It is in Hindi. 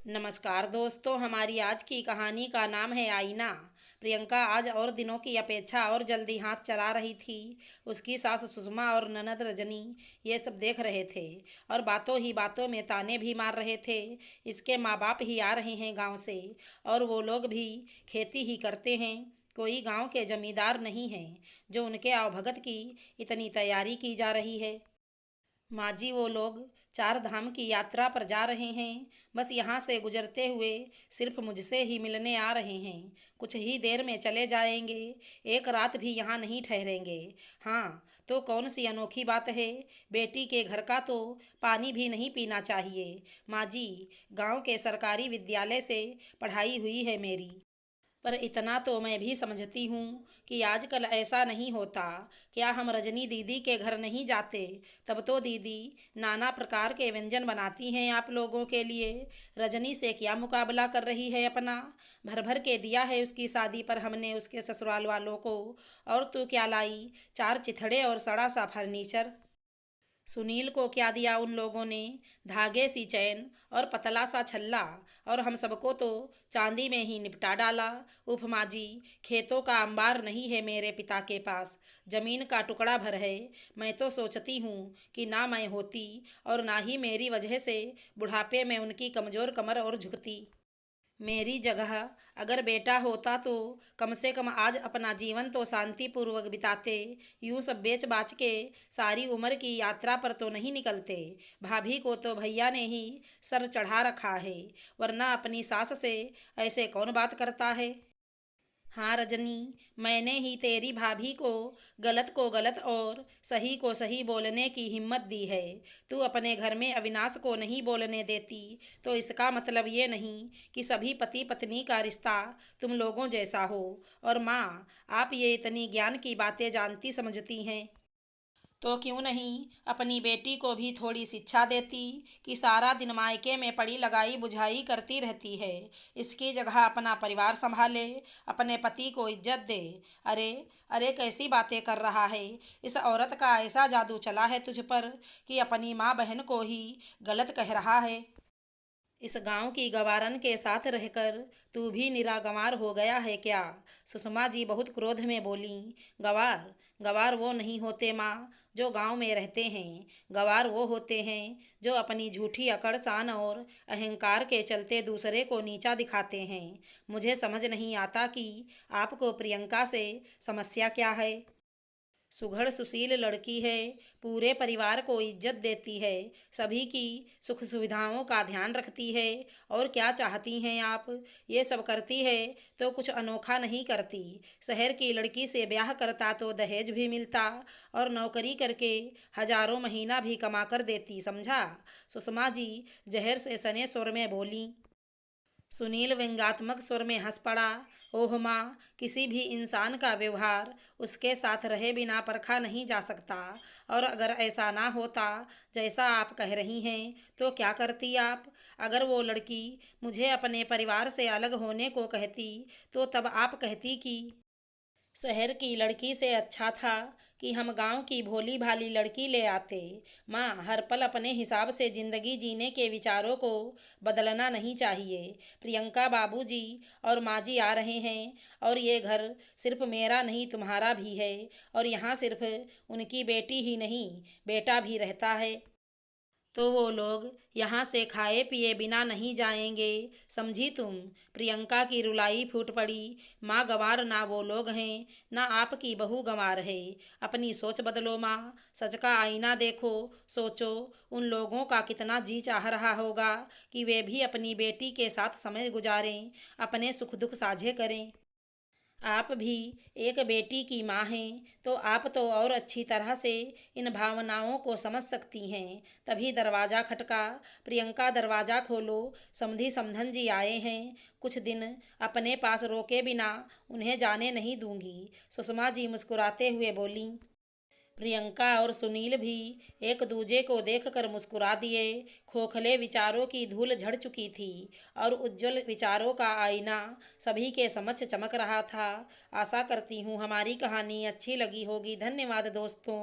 नमस्कार दोस्तों, हमारी आज की कहानी का नाम है आईना। प्रियंका आज और दिनों की अपेक्षा और जल्दी हाथ चला रही थी। उसकी सास सुषमा और ननद रजनी ये सब देख रहे थे और बातों ही बातों में ताने भी मार रहे थे। इसके माँ बाप ही आ रहे हैं गांव से और वो लोग भी खेती ही करते हैं। कोई गांव के जमींदार नहीं हैं जो उनके आवभगत की इतनी तैयारी की जा रही है। माँ जी, वो लोग चार धाम की यात्रा पर जा रहे हैं। बस यहाँ से गुजरते हुए सिर्फ मुझसे ही मिलने आ रहे हैं। कुछ ही देर में चले जाएंगे। एक रात भी यहाँ नहीं ठहरेंगे। हाँ, तो कौन सी अनोखी बात है। बेटी के घर का तो पानी भी नहीं पीना चाहिए। माँ जी, गांव के सरकारी विद्यालय से पढ़ाई हुई है मेरी। पर इतना तो मैं भी समझती हूँ कि आजकल ऐसा नहीं होता। क्या हम रजनी दीदी के घर नहीं जाते? तब तो दीदी नाना प्रकार के व्यंजन बनाती हैं आप लोगों के लिए। रजनी से क्या मुकाबला कर रही है अपना? भर भर के दिया है उसकी शादी पर हमने उसके ससुराल वालों को। और तू क्या लाई? चार चिथड़े और सड़ा सा फर्नीचर। सुनील को क्या दिया उन लोगों ने? धागे सी चैन और पतला सा छल्ला। और हम सबको तो चांदी में ही निपटा डाला। उफ माँ जी, खेतों का अंबार नहीं है मेरे पिता के पास, जमीन का टुकड़ा भर है। मैं तो सोचती हूँ कि ना मैं होती और ना ही मेरी वजह से बुढ़ापे में उनकी कमज़ोर कमर और झुकती। मेरी जगह अगर बेटा होता तो कम से कम आज अपना जीवन तो शांतिपूर्वक बिताते। यूं सब बेच बाच के सारी उम्र की यात्रा पर तो नहीं निकलते। भाभी को तो भैया ने ही सर चढ़ा रखा है, वरना अपनी सास से ऐसे कौन बात करता है। हाँ रजनी, मैंने ही तेरी भाभी को गलत और सही को सही बोलने की हिम्मत दी है। तू अपने घर में अविनाश को नहीं बोलने देती तो इसका मतलब ये नहीं कि सभी पति पत्नी का रिश्ता तुम लोगों जैसा हो। और माँ, आप ये इतनी ज्ञान की बातें जानती समझती हैं तो क्यों नहीं अपनी बेटी को भी थोड़ी शिक्षा देती कि सारा दिन मायके में पड़ी लगाई बुझाई करती रहती है। इसकी जगह अपना परिवार संभाले, अपने पति को इज्जत दे। अरे अरे, कैसी बातें कर रहा है। इस औरत का ऐसा जादू चला है तुझ पर कि अपनी माँ बहन को ही गलत कह रहा है। इस गांव की गवारन के साथ रहकर तू भी निरा गंवार हो गया है क्या? सुषमा जी बहुत क्रोध में बोली। गवार गवार वो नहीं होते माँ जो गांव में रहते हैं। गवार वो होते हैं जो अपनी झूठी अकड़ शान और अहंकार के चलते दूसरे को नीचा दिखाते हैं। मुझे समझ नहीं आता कि आपको प्रियंका से समस्या क्या है। सुघड़ सुशील लड़की है, पूरे परिवार को इज्जत देती है, सभी की सुख सुविधाओं का ध्यान रखती है। और क्या चाहती हैं आप? ये सब करती है तो कुछ अनोखा नहीं करती। शहर की लड़की से ब्याह करता तो दहेज भी मिलता और नौकरी करके हजारों महीना भी कमा कर देती, समझा? सुषमा जी जहर से सने स्वर में बोली। सुनील व्यंग्यात्मक स्वर में हंस पड़ा। ओह माँ, किसी भी इंसान का व्यवहार उसके साथ रहे बिना परखा नहीं जा सकता। और अगर ऐसा ना होता जैसा आप कह रही हैं तो क्या करती आप? अगर वो लड़की मुझे अपने परिवार से अलग होने को कहती तो तब आप कहती कि शहर की लड़की से अच्छा था कि हम गांव की भोली भाली लड़की ले आते। माँ, हर पल अपने हिसाब से ज़िंदगी जीने के विचारों को बदलना नहीं चाहिए। प्रियंका बाबूजी और माँ जी आ रहे हैं और ये घर सिर्फ मेरा नहीं तुम्हारा भी है। और यहाँ सिर्फ उनकी बेटी ही नहीं, बेटा भी रहता है। तो वो लोग यहाँ से खाए पिए बिना नहीं जाएंगे, समझी तुम? प्रियंका की रुलाई फूट पड़ी। माँ, गंवार ना वो लोग हैं, ना आपकी बहू गंवार है। अपनी सोच बदलो माँ, सच का आईना देखो। सोचो उन लोगों का कितना जी चाह रहा होगा कि वे भी अपनी बेटी के साथ समय गुजारें, अपने सुख दुख साझे करें। आप भी एक बेटी की माँ हैं तो आप तो और अच्छी तरह से इन भावनाओं को समझ सकती हैं। तभी दरवाज़ा खटका। प्रियंका, दरवाज़ा खोलो, समधी समधन जी आए हैं। कुछ दिन अपने पास रोके बिना उन्हें जाने नहीं दूंगी, सुषमा जी मुस्कुराते हुए बोली। प्रियंका और सुनील भी एक दूजे को देखकर मुस्कुरा दिए। खोखले विचारों की धूल झड़ चुकी थी और उज्जवल विचारों का आईना सभी के समक्ष चमक रहा था। आशा करती हूँ हमारी कहानी अच्छी लगी होगी। धन्यवाद दोस्तों।